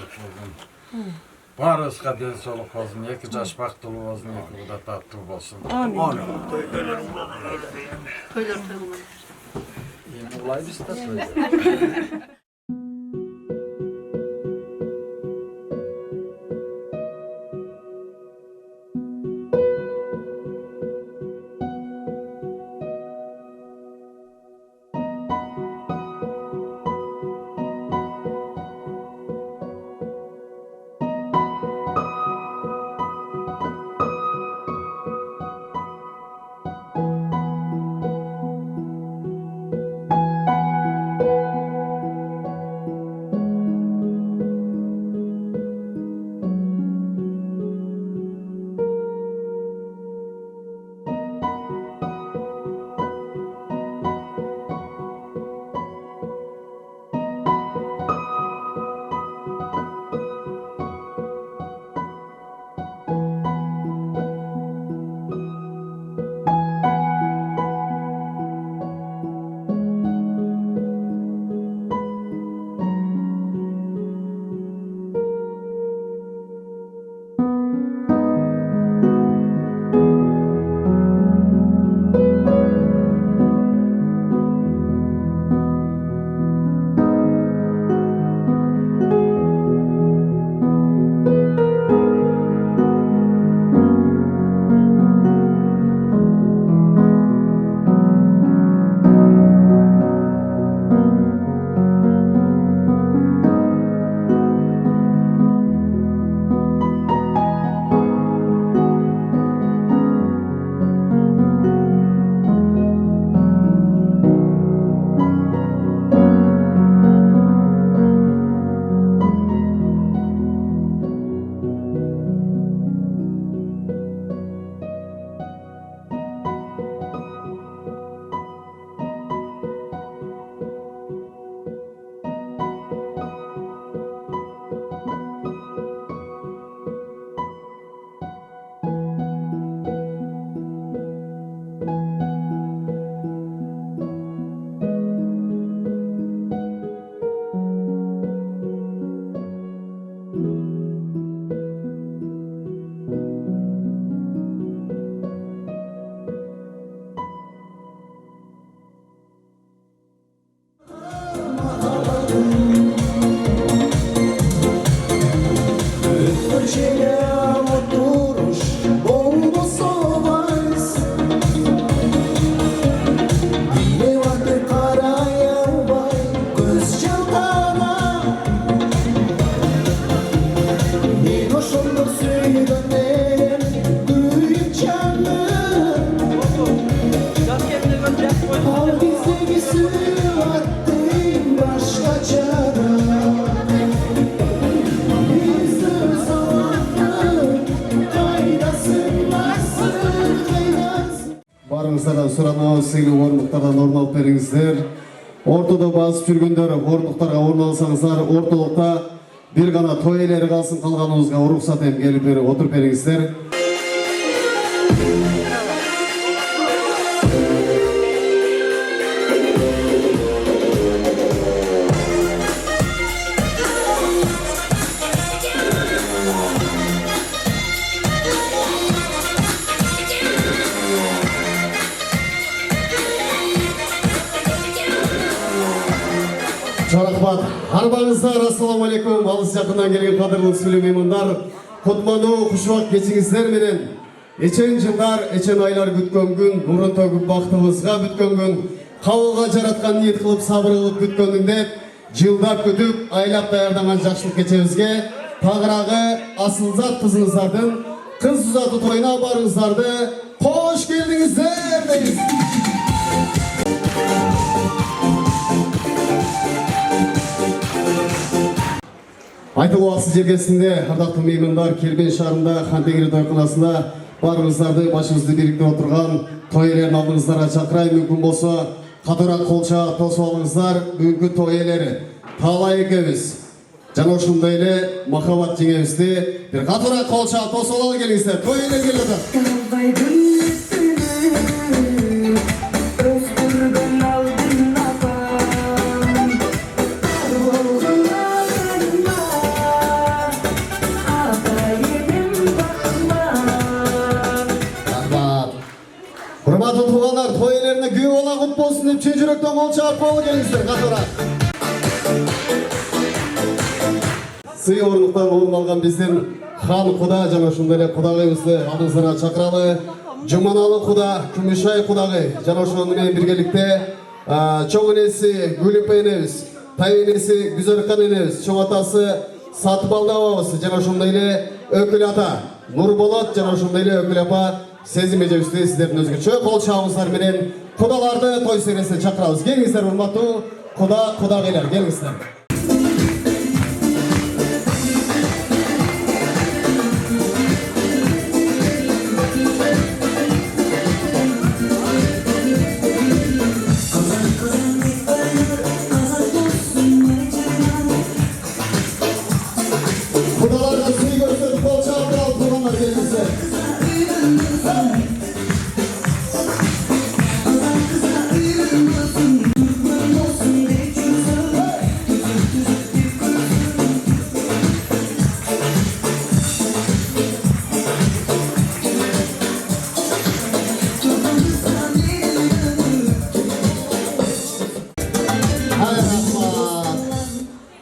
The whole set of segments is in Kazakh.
yaxshilik bo'lsin. Barımızga densoluk olsun, iki caş baktulu olsun, iki bu da tatlı olsun. Amin. Amin. Yeni olay biz de söyle. Barыңыздардан сұранабыз, сегілі орындықтардан орын алып беріңіздер. Ортада басып жүргендер орындықтарға орын алсаңыздар, орталықта bir ғана той иелері қалсын, қалғаныңызға рұқсат етіп келіп отырып беріңіздер. Жарахмат, арбаңыздар, ассаламу алейкум, алыс жақыннан келген қадірлі сүйлі меймандар, құтману, құшуақ кечіңіздер менен, ечен жылдар, ечен айлар күткен күн, мұрын төгіп бақтымызға бүткен күн, қауылға жаратқан ниет қылып, сабыр қылып күткен күн деп, жылдап күтіп, айлап даярданған жақшылық кечемізге, тағырағы асылзат қызыңыздардың, қыз ұзаты тойына барыңыздарды, қош келдіңіздер дейіз. Айтыл уақсы жергесінде, ардақты меймандар, Келбен шарында, Хантеңгер тойханасында барыңыздарды башыңызды беріктеп отырған той иелерін алдыңыздарға шақырайын, мүмкін болса, қатырақ қолша тосып алыңыздар, бүгінгі той иелері талай екеуміз. Жана ошондой эле махаббат жеңебизди бир қатырақ қолша тосып алалы келиңиздер. Той иелер келип атат. Hurmatly tuğanlar, toy ellerine güve ola kut bolsun dep çün yürekten kol çağıp kol gelingizler. Qatora. Сый орындықтан орын алған бізден хан құда жана ошондой эле кудагыбызды алдыңыздарга чакыралы. Жуманалы құда, Күмүшай кудагы жана ошону менен биргеликте чоң энеси Гүлүпе энебиз, тай энеси Гүзөркан энебиз, чоң атасы Сатыбалды абабыз жана ошондой эле Өкүл ата Нурболот жана ошондой эле Өкүл апа Сезим эжебизди сиздердин өзгөчө кол чабыңыздар менен кудаларды той сересине чакырабыз. Келиңиздер урматтуу кудагыйлар, келиңиздер. Kudalarga suyu gösterip kol çağırdı al kurbanlar gelirse.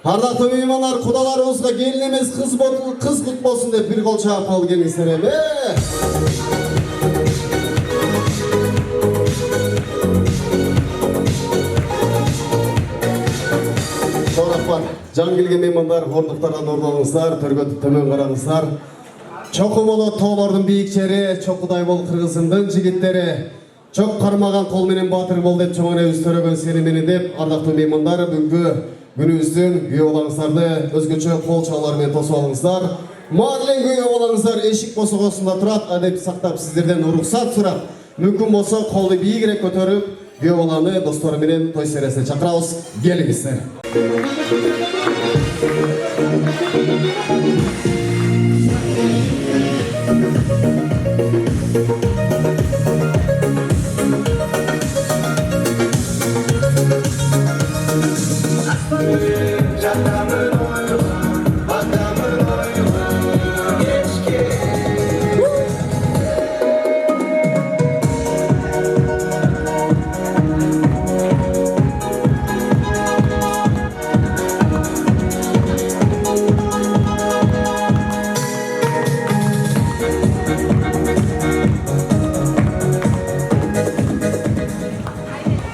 Ардактуу меймандар, кудаларыбызга келин эмес кыз кут болсун деп бир кол чаап алып келиңиздер эми. Сооракпан, жан келген меймандар, ордуктардан орун алыңыздар, төргө төмөн караңыздар. Чоку болот тоолордун бийикчери, чокудай бол кыргызымдын жигиттери. Чок кармаган кол менен баатыр бол деп чоң энебиз төрөгөн сени менен деп, ардактуу меймандар, бүгүнкү күнүбүздүн күйөө балаңыздарды өзгөчө кол чабуулар менен тосуп алыңыздар. Маален күйөө балаңыздар эшик босогосунда турат, адеп сактап сиздерден уруксат сурап, мүмкүн болсо колду бийигирээк көтөрүп, күйөө баланы достору менен той сересине чакырабыз. Келиңиздер.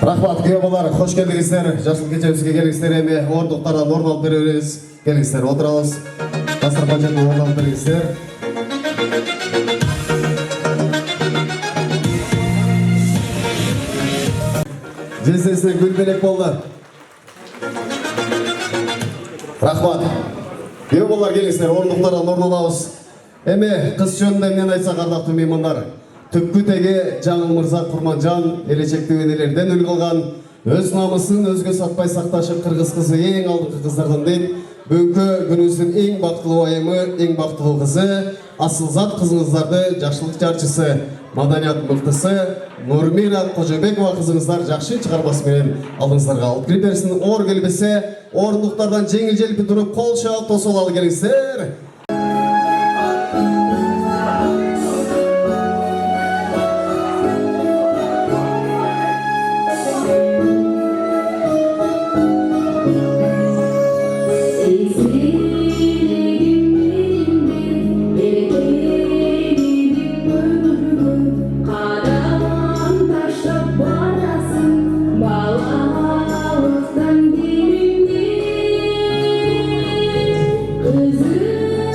Рахмат, күйөөбалар, хош келдиңиздер. Жашыл кечебизге келиңиздер, эми ордуктардан орун алып беребиз. Келиңиздер, отурабыз. Дастархан жөнүндө орун алып бериңиздер. Жесесине гүл белек болду. Рахмат. Күйөөбалар, келиңиздер, ордуктардан орун алабыз. Эми кыз жөнүндө эмнени айтсак, ардактуу меймандар. Түпкү теги Жаңыл Мырза Курманжан элечектүү энелерден үл кылган, өз намысын өзгө сатпай сакташып кыргыз кызы эң алдыңкы кыздардан дейт. Бүгүнкү күнүбүздүн эң бактылуу айымы, эң бактылуу кызы, асылзат кызыңыздарды жакшылык жарчысы, маданият мыктысы Нурмира Кожобекова кызыңыздар жакшы чыгармасы менен алдыңыздарга алып кирип берсин. Оор келбесе, орындуктардан жеңил желпи туруп кол чаап тосуп алып келиңиздер. Kızım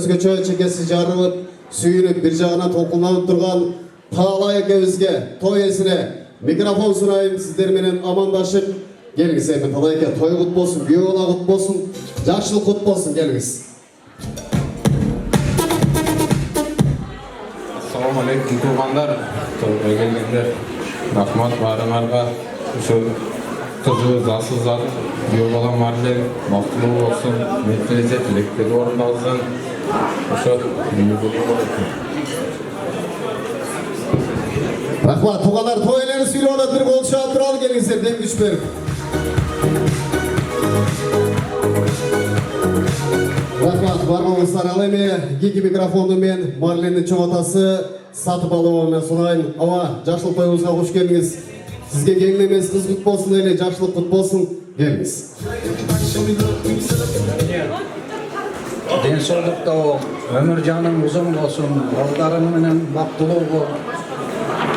өзгөчө чекеси жарылып, сүйүнүп бир жагына толкунланып турган Таалай экебизге той эсине микрофон сурайым, сиздер менен амандашып келиңиз. Эми Таалай эке той кут болсун, күйөө бала кут болсун, жакшылык кут болсун, келиңиз. Assalamu alaikum tuğanlar, toyga kelgenler. Rahmat barыңarga, şu kızı zasız zat, kүйөө бала Marlen, baktılуу bolsun, meselece tilekleri orundalsın. Şu Rahmat, туғандар той элени сүйлөп атат, бир кол чаап туралы келиңиздер, дем күч берип. Rahmat, бармаңыздар. Ал эми кийинки микрофонду мен Марлендин чоң атасы сатып алууна сунайын. Аба, жакшылык тоюбузга куш келиңиз. Сизге кеңин эмес кыз кут болсун эле, жакшылык кут болсун, келиңиз. Den so'lukda ömür canım uzun olsun, baldarım menen baktılуу bol,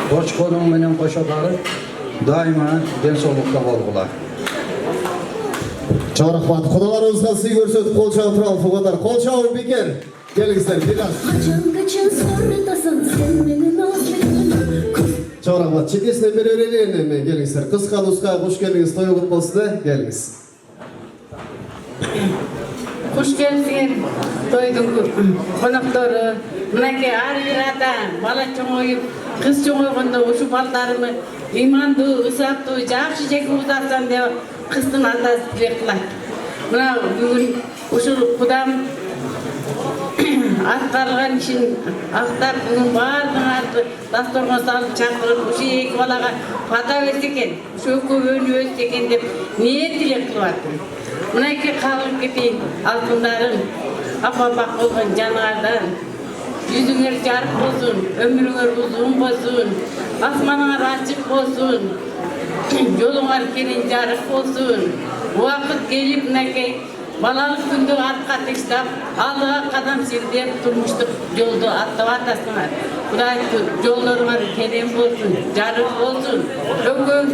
koçkonum menen koşoları daima den so'lukda bolgular. Чоң рахмат. Кудаларыбызга сый көрсөтүп кол чаап туралы туғандар. Кол чабып бекер. Келиңиздер, бир аз. Качан сорытасың сен менен азыр. Чоң рахмат. Чекесинен бери берелин эми, келиңиздер. Кыска нуска куш келиңиз, той кут болсун, келиңиз. Kuş gelsin, toydun konakları, mınaki ar bir ata, bala çoğuyup, kız çoğuyuğunda uşu baldarımı, imandı, ısaptı, jakşı çeki uzatsan diye kızın atası bekler. Buna bugün uşu kudam atkarılan için aktar bugün bağırdı, dastorma salıp çakırıp, uşu iki balaga fata özdeken, uşu köbüğünü özdeken deyip niyet dilek kılattım. Buna iki kalıp gideyim altınlarım, apapak olgun canlardan. Yüzünger jarık olsun, ömrünger uzun olsun, asmanlar açık olsun, yolungar kelin jarık olsun. Vakit gelip nakey, balalık günde arka tekstap, Allah'a kadam sildirip durmuştuk yolda attıp atasınlar. Kuday yollarıma kelin olsun, jarık olsun, ökön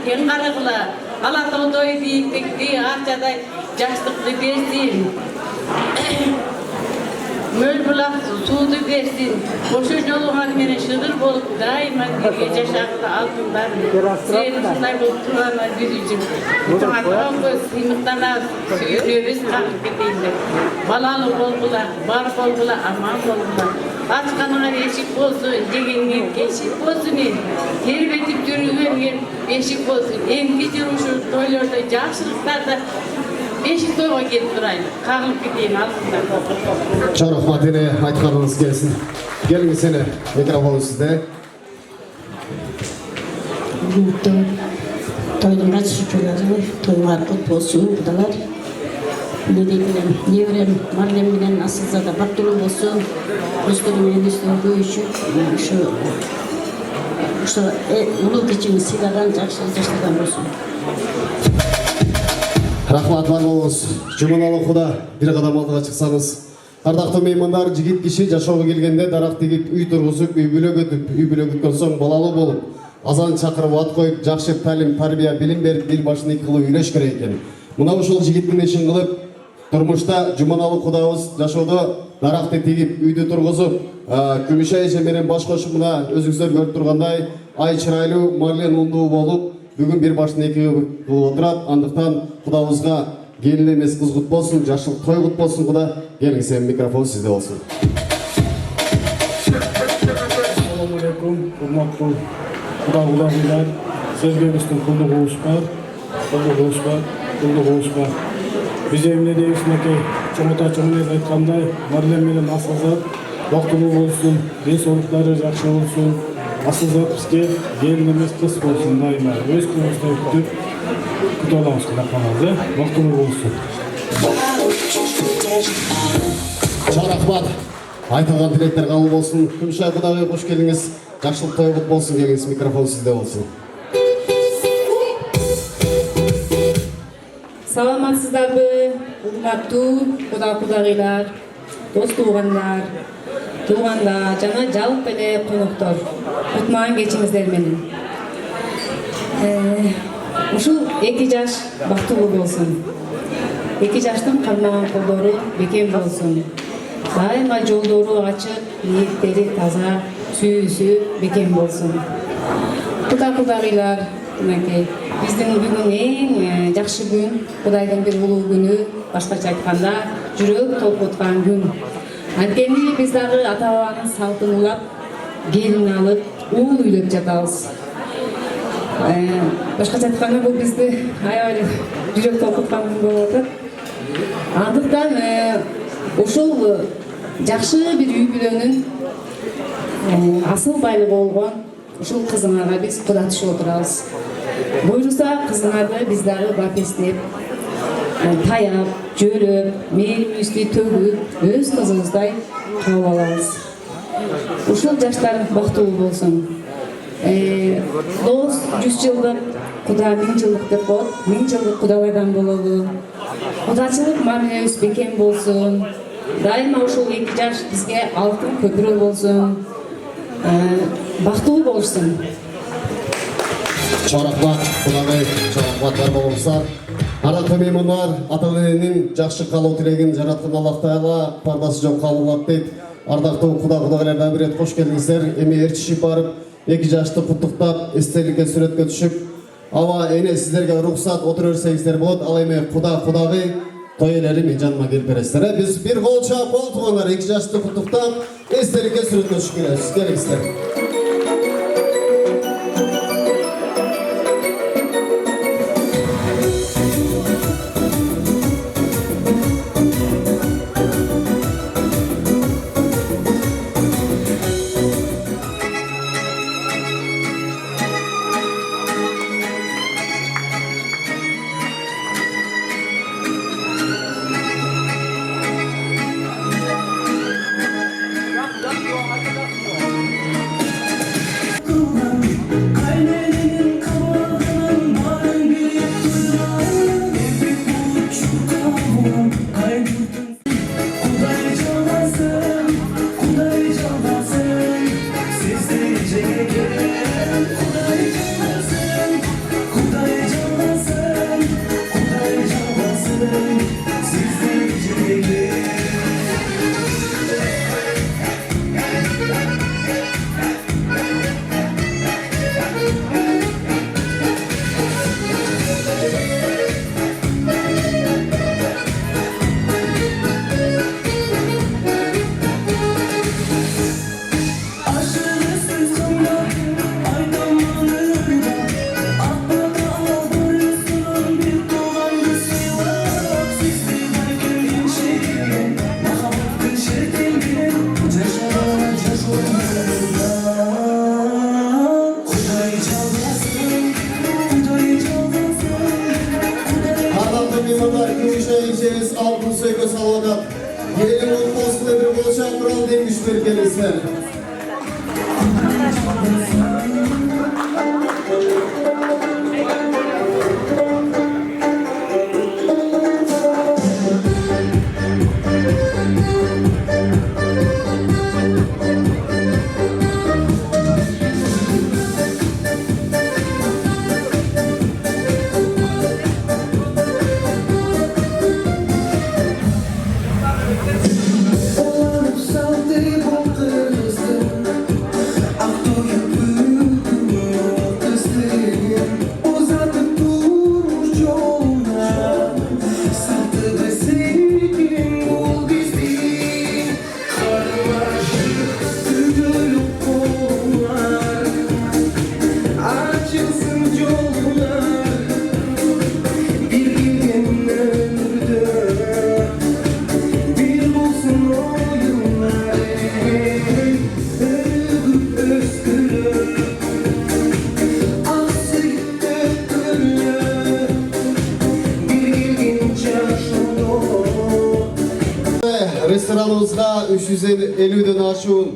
ten karıkla. Allah to'y biyiklikdi, archaday jaşlıklı bersin. Möl bulaq suudu bersin. Oşu jolungar menen şıgır bolup daima birge jaşaklı altınlarım. Sen ушундай болуп турганыңар биз үчүн. Ата сыймыктан сүйүнөбүз, калып кетейиндер. Балалуу болгула, бар болгула, аман болгула. Açkanına eşik olsun, jegenge eşik olsun, terбетип жүргөнгө eşik olsun. Эмки жүрүшү тойлордо, жакшылыктарда eşik тойго келип турайын. Кагылып кетейин алдында. Чоң рахмат, эне айтканыңыз келсин. Келиңиз эне, микрофон сизде. Toydun katışıcıları, toylar kut olsun, kudalar. Nevrem, Marlen bilen asılza da baktulu olsun. Özgürlüğün üstüne göğüşüp, şu uluk için silagan, jakşılagan olsun. Рахмат бар болуңуз. Жуманалы Куда бир кадам алдыга чыксаңыз. Ардактуу меймандар, жигит киши жашоого келгенде дарак тигип, үй тургузуп, үй бүлө күткөн соң балалуу болуп, азан чакырып ат коюп, жакшы талим, тарбия, билим берип, бир башын эки кылып үйлөш керек экен. Мына ушул жигиттин ишин кылып, турмушта Жуманалы Кудабыз жашоодо даракты тигип, үйдү тургузуп, Күмүш эже менен баш кошуп, мына өзүңүздөр көрүп тургандай, ай чырайлуу, Марлен ундуу болуп, бүгүн бир башын эки кылып отурат. Андыктан Кудабызга келин эмес кыз кут болсун, жакшылык той кут болсун. Куда келиңиз, эми микрофон сизде болсун. Assalamu alaikum, hurmatly Kudagularylar, sevgimizden kulluğumuz var. Biz emine deyisine ki, çoğuta çoğunayız aytkanday, Marlen menen asılzat, vaktulu olsun, densolukları jakşı olsun, asılzat bizge gelin emес kız olsun daima. Öz köyümüzde kütüp, kütü olamız kılaklamazdı, vaktulu olsun. Чоң рахмат. Айтылган тилектер кабыл болсун. Күмүшай Кудагай кош келиңиз. Жакшылык той кут болсун, келиңиз. Микрофон сизде болсун. Саламатсыздарбы, урматтуу кудагайлар, дос туугандар, жана жалпы эле коноктор. Утмаган кечиңиздер менен. Ушул 2 жаш бактылуу болсун. 2 жаштын кармаган колдору бекем болсун. дайыма жолдору ачык, ниеттери таза, сүйүүсү бекем болсун. Кудагыйлар, мынакей биздин бүгүн эң жакшы күн, Кудайдын бир улуу күнү, башкача айтканда жүрөк толкуткан күн. Анткени биз дагы ата бабанын салтын улап, келин алып, уул үйлөп жатабыз. Башкача айтканда бул бизди аябай жүрөк толкуткан күн болуп атат. Андыктан ушул жакшы бир үй бүлөнүн асыл байлыгы болгон ушул кызыңарга биз куда түшүп отурабыз. Буйруса кызыңарды биз дагы бапестеп, таяп, жөлөп, мээримибизди төгүп, өз кызыбыздай кабыл алабыз. Ушул жаштар бактылуу болсун. Дос 100 жылдык, Куда 1000 жылдык деп коет. 1000 жылдык кудалардан болобу. Кудачылык мамилебиз бекем болсун. Дайыма ушул эки жаш бизге алтын көпүрө болсун. Бактылуу болушсун. Чарахмат, Кудагай, чарахматтар болушсар. Аракы меймандар, ата-эненин жакшы калуу тилегин жараткан Аллах Таала пардасы жок кабыл дейт. Ардактуу Кудагайлардан бир рет кош келиңиздер. Эми ээрчишип барып, эки жашты куттуктап, эстеликке сүрөткө түшүп, аба эне сиздерге уруксат отура берсеңиздер болот. Ал эми Кудагай той ээлери мен жаныма келип бересиздер. Биз бир кол чаап кол туугандар, эки жашты куттуктап, эстеликке сүрөткө түшүп келебиз. Келиңиздер. Restoranımızda 350'den aşığın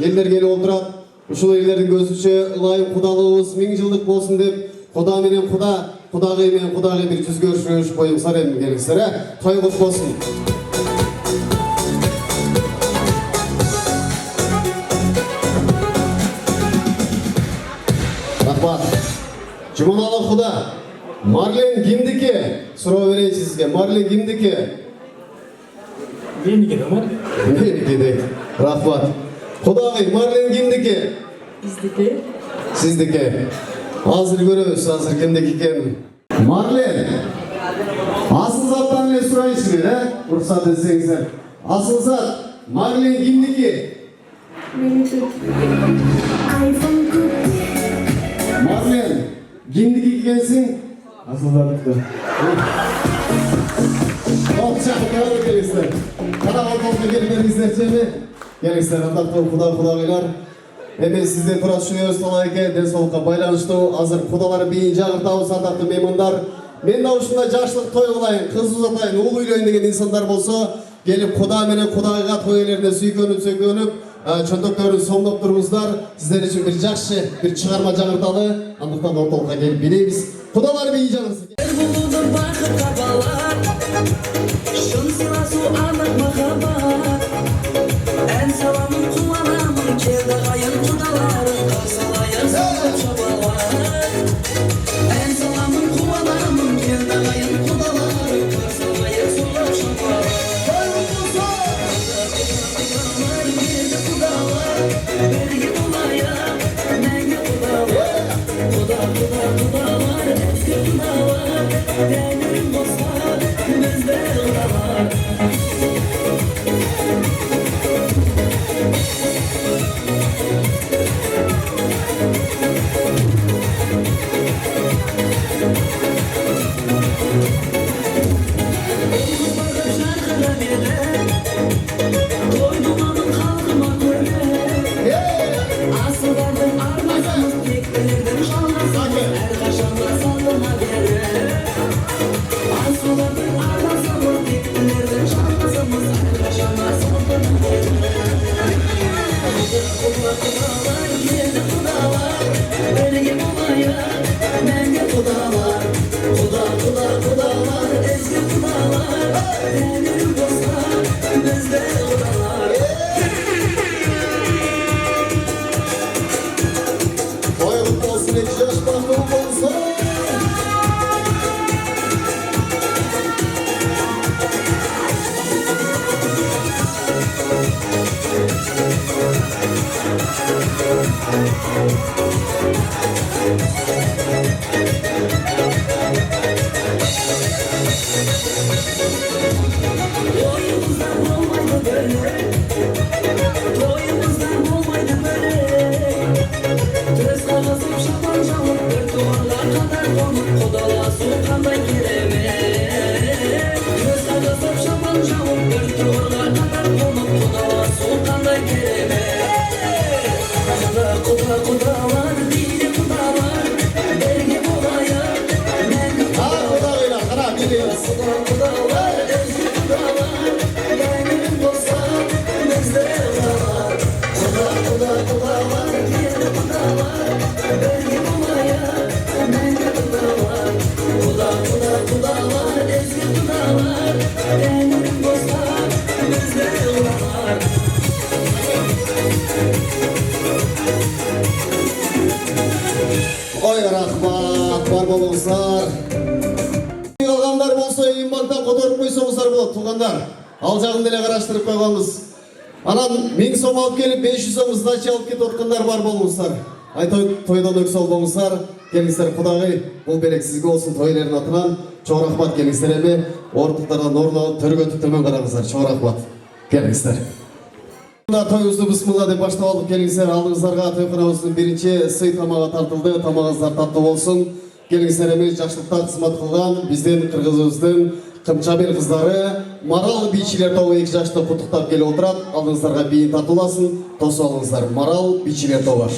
eller gelip oturat. Uşul ellerin gözüçe ılayım kudalığımız 1000 yıllık bolsun dep Kuda menen Kudagay bir yüz görüşürüş koyumsar elim gelingizler. Toy kut bolsun. Rahmat. Cumanalı Kuda. Marlen kimdiki? Soru vereyim sizge. Marlen kimdiki? Меники да бар. Meniki deydi. Rahmat. Kudagay, Marlen kimdiki? Биздики. Sizdiki. Hazır görüyoruz, hazır kimdeki ekan. Marlen. Asıl zattan ne sorayısın he? Ruhsat etsengizler. Asıl zat, Marlen kimdiki? Marlen, kimdiki ekansin? Asıl zatlıkta. Çok çabuk gelirler. Kana ortamda gelirler mi? Gelirler, adakta Kudagaylar. Hemen sizden turasıyoruz solayke, densolukka baylanıştı. Hazır kudaları beyin жагыртабыз ардактуу меймандар. Men de ушундай жашылык той кылайын, кыз узатайын, уул үйлөйүн деген инсандар болсо, келип Куда менен Кудайга той ээлерине сүйкөнүп, чөнтөктөрүн сомдоп туруңуздар. Сиздер үчүн бир жакшы, бир чыгарма жагырталы. Андыктан ортолукка келип билебиз. Кудалар бейин жагырсын. Oy rahmat, var bolуңуздар. Калгандар болсо имбанта которуп койсоңуздар болот, туугандар. Ал жагын деле караштырып койгонбуз. Анан 1000 сом алып келип 500 сом сдача алып кетип аткандар бар болуңуздар. Тойдон өксө болуңуздар. Келиңиздер, Кудагай, бул берек сизге болсун тойлордун атынан. Чоң рахмат келиңиздер эми. Ордуктардан орноо төргөтүп төмөн караңыздар. Чоң рахмат. Келиңиздер. Toyunuzu bismillah deb başta alıp gelingizler, aldığınızlarga toyxonamыздын birinci sый tamagı tartıldı, tamağınızlar tatlı olsun. Gelingizler emeği жақшылықта қызмат қылған бізден Қырғызыбыздың Қымчабел қыздары Марал бийчилер тобу 2 жашты құттықтап келіп отырат. Алдыңыздарға бейін тартыласын, тосу алыңыздар. Марал бийчилер тобу.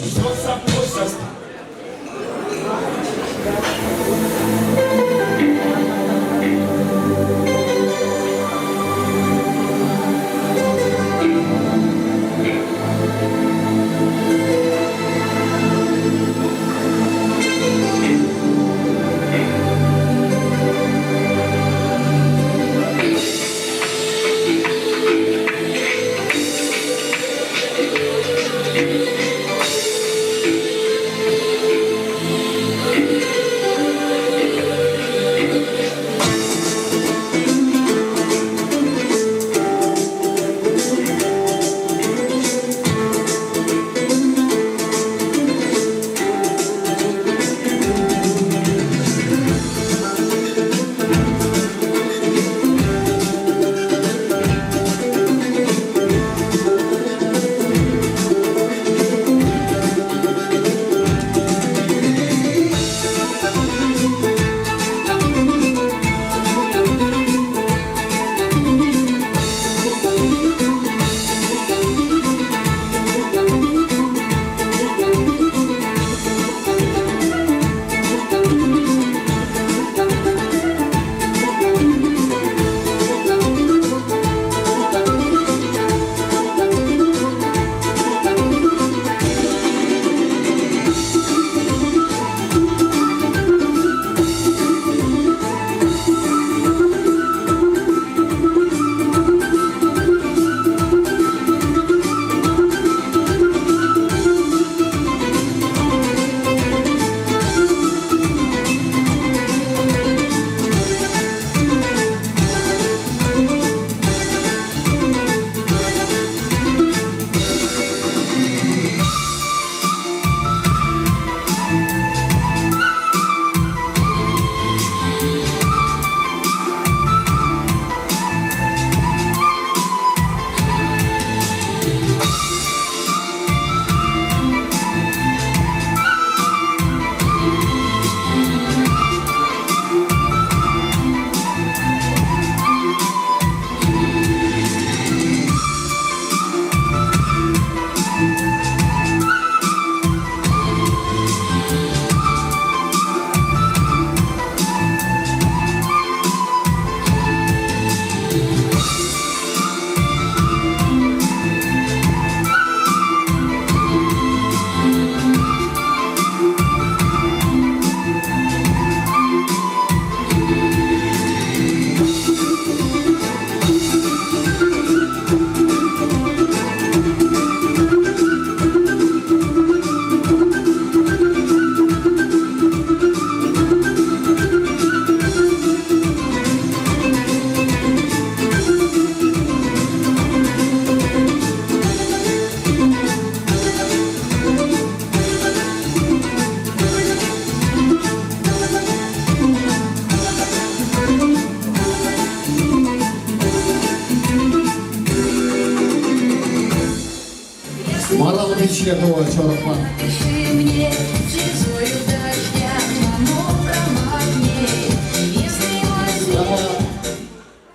Вечеря того чорокма.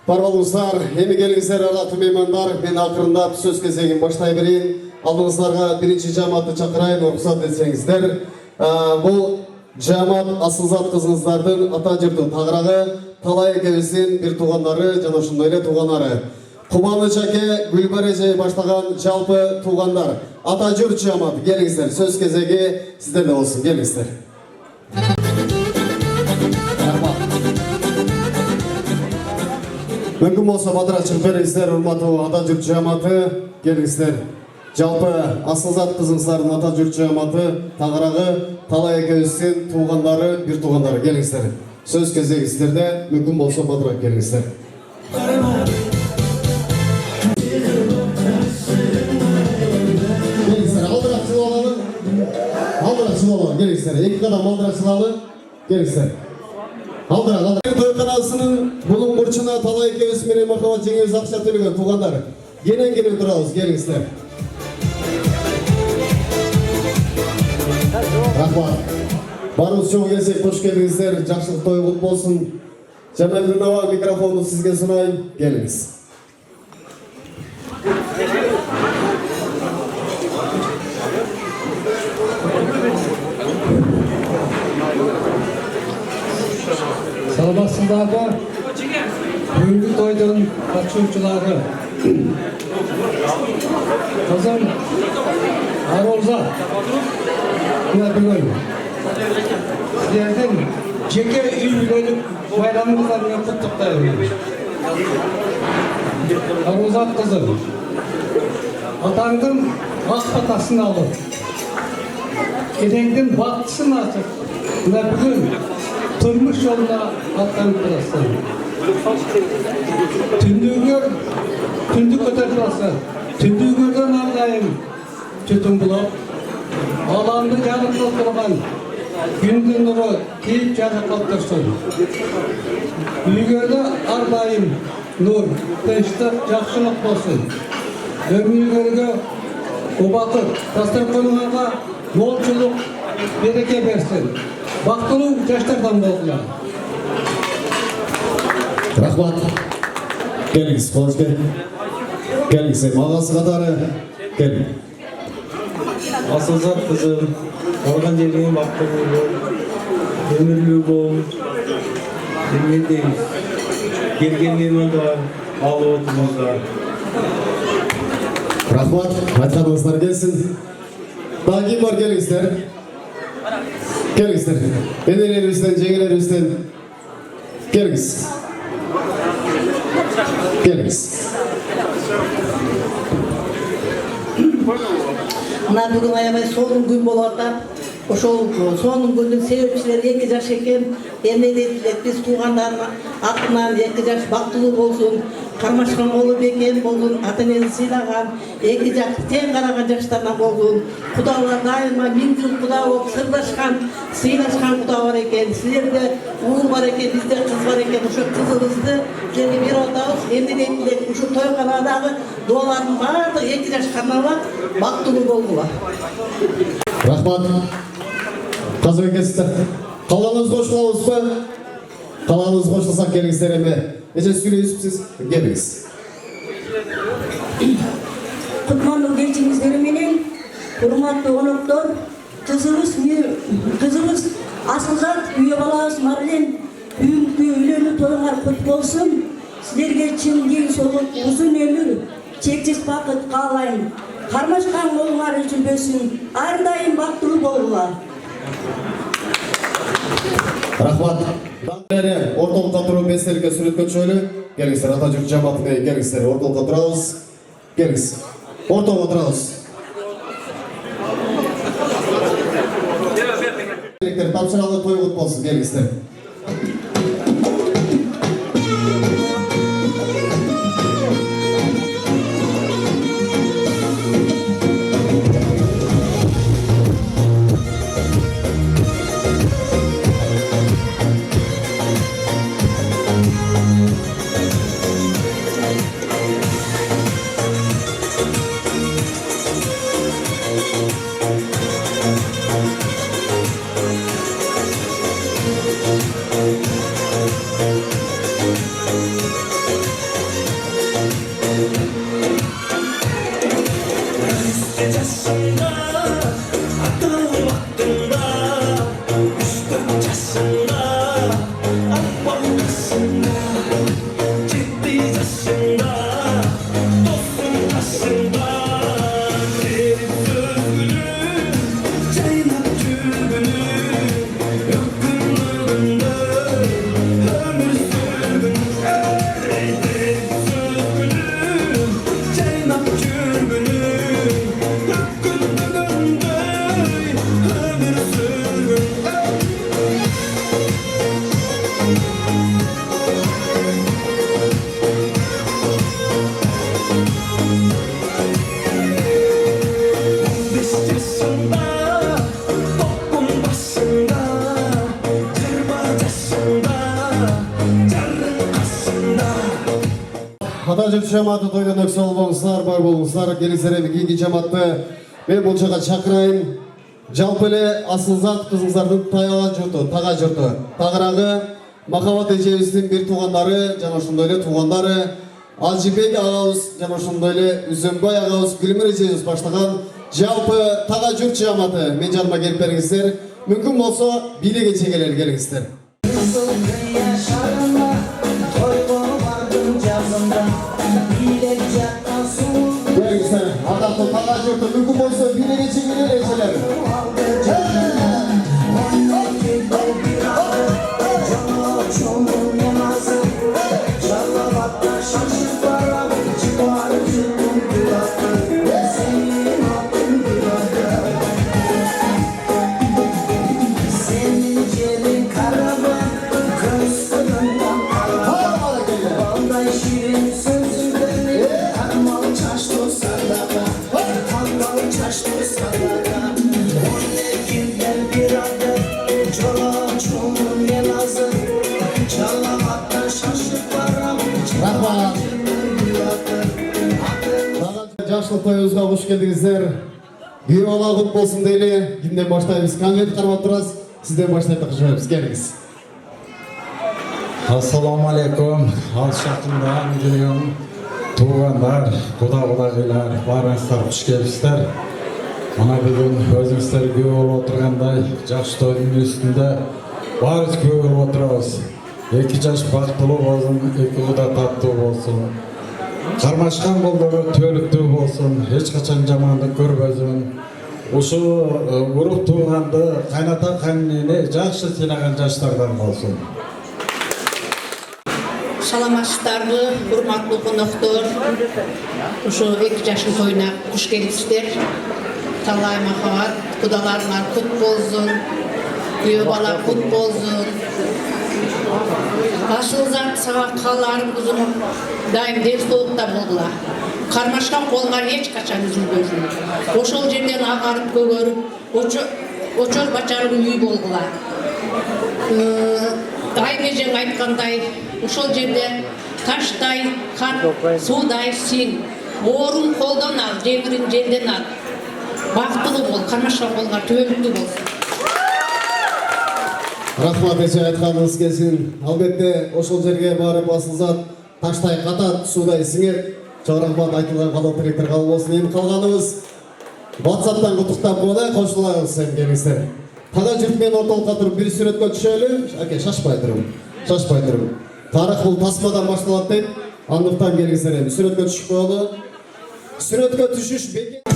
Барбалыңыздар, эми келиңиздер ала меймандар, мен акырындап сөз кезегин баштай берейин. Алдыңыздарга биринчи жамаатты чакырайын, уруксат этсеңиздер. Бул жамаат Асылзат кызыңыздардын ата журту Тагырагы, Талай экебиздин бир туугандары жана ошондой эле тууганары. Кубаныч аке, Гүлбар эже баштаган жалпы туугандар. Ата журт жамаат, келиңиздер. Сөз кезеги сиздерде болсун, келиңиздер. Мүмкін болса бадырақ шығып беріңіздер, урматтуу ата журт жамааты, келіңіздер. Жалпы Асылзат кызыңыздардын ата журт жамааты Тагырагы, Талай экебиздин туугандары, бир туугандары, келіңіздер. Сөз кезеги сиздерде, мүмкін болса бадырақ келіңіздер. Келіңіздер, алдырақ жылаланы, келіңіздер. Эки кадам алдырақ жылалы, келіңіздер. Алдырақ. Тойканасынын бұлың бурчуна Талай экебиз менен Махабат жеңебиз акча төлөгөн туугандар. Кенен турабыз, келиңиздер. Рахмат. Барыбыз чоң келсек кош келиңиздер. Жакшылык той кут болсун. Жамалдин аба микрофонду сизге сунайын. Келиңиз. Саламатсыздарбы? Бүгүнкү тойдун катышуучулары. Кызым Аролзат. Бүгүн силердин жеке үйлөнүп байрамыңыздар менен куттуктайм. Аролзат кызым, атаңдын ак батасын алып, келеңдин бактысын ачып, мына бүгүн turmuş yoluna atlanıp durasın. Tündük öter durasın. Tündüğürden aldayım tütün bulup, alandı canıp oturgan gündün nuru keyip canıp otursun. Üygörde ardayım nur, teştip, jakşılık bolsun. Ömürgörge ubatıp, tasdır konuğaga molçuluk bereke versin. Бактылуу жаштардан болдуlar. Рахмат. Келиңиз, кош келиңиз. Магасы катары келиң. Асылзат кызым, барган жериңе бактылуу бол, өмүрлүү бол. Эмнедейбиз? Келген меймандар алып отуруңуздар. Рахмат, айтканыңыздар келсин. Дагы ким бар, келиңиздер. Келиңиздер. Энелерибизден, жеңелерибизден келиңиз. Келиңиz. Мына бүгүн аябай сонун күн болуп атат. Ошол сонун күндүн себепчилери 2 жаш экен. Эмне дейт, биз туугандардын атынан 2 жаш бактылуу болсун. Кармашкан болуп бекен болсун, ата-энени сыйлаган, 2 жаш тең караган жаштардан болсун. Кудалар дайыма 1000 жыл куда болуп сырлашкан, сыйлашкан куда бар экен. Силерде уул бар экен, бизде кыз бар экен. Ошо кызыбызды силерге берип атабыз. Эмне дейт, ушу тойканадагы дуалардын баардыгы 2 жаш кармалап бактылуу болгула. Рахмат. Казыр келсиздер. Калганыңыз кошулабызбы? Калганыңыз кошулсак келиңиздер эми. Эже сүйлөйсүз, келиңиз. Кутмандуу кечиңиздер менен, урматтуу коноктор, кызыбыз Асылзат үйө балабыз Марлен бүгүнкү үйлөнүү тоюңар кут болсун. Силерге чын денсаулык, узун өмүр, чексиз бакыт каалайм. Кармашкан колуңар үзүлбөсүн, ар дайым бактылуу болгула. Рахмат. Ортолукка туруп эстерикке сүрөткөнчөлү. Келиңиздер, ата журт жамаатына келиңиздер. Ортолукка турабыз. Келиңиз. Ортолукка турабыз. Тапшыралы той кут болсун, келиңиздер. Атажыр жаматы тойдан өксөл болыңыздар, бай болыңыздар. Келесерем кийинки жаматты мен бул жака чакырайын. Жалпы эле Асылзат кызыңыздардын таяган журту, тага журту. Тагыраагы Махабат эжебиздин бир туугандары, жана ошондой эле туугандары Алжибек агабыз жана ошондой эле Үзөнбай агабыз, Гүлмир эжебиз баштаган жалпы тага журт жаматы мен жаныма келип бериңиздер. Мүмкүн болсо бийле кечегелер келиңиздер. Gelingizler, adaklı tağ jurtu мүмкүн болсо бийле кечегелер эжелер. Жашылык тоюбузга кош келдиңиздер. Күйөө бала кут болсун дейли. Кимден баштайбыз? Конвент карап турасыз. Сизден баштайт акыржабыз. Келиңиз. Ассаламу алейкум. Алыс жакындан келген туугандар, куда-кудагыйлар, баарыңыздар куш келипсиздер. Мына бүгүн өзүңүздөр күбө болуп отургандай жакшы тойдун үстүндө баарыбыз күбө болуп отурабыз. 2 жаш бактылуу болсун, 2 куда таттуу болсун. Кармашкан колдору түбөлүктүү болсун, эч качан жамандык көрбөсүн. Ушул урук тууганды, кайната кайненени жакшы сыйлаган жаштардан болсун. Саламатсыздарбы, урматтуу коноктор. Ушу 2 жаштын тоюна куш келипсиздер. Талай махабат, кудаларыңар кут болсун, күйөө бала кут болсун. Асылзат сабакаларыбыздын дайым ден соолукта болгула. Кармашкан колуңар эч качан үзүлбөсүн. Ошол жерден агарып көгөрүп, очол бачарың үй болгула. Айым эжең айткандай, ошол жерде таштай, кат, суудай сиң, оорун колдон ал, жемирин желден ал. Бактылуу бол, кармашкан колуңар түбөлүктүү болсун. Рахмат эже, айтканыңыз келсин. Албетте ошол жерге барып Асылзат таштай катат, суудай сиңет. Чоң рахмат айтылган калдык тилектер кабыл болсун. Эми калганыбыз WhatsApp'тан куттуктап коелу, кошулабыз эми келиңиздер. Тага журт менен ортолукка туруп бир сүрөткө түшөлү. Аке, шашпай туруп. Тарых бул тасмадан башталат дейт. Андыктан келиңиздер эми сүрөткө түшүп коелу. Сүрөткө түшүш бекет.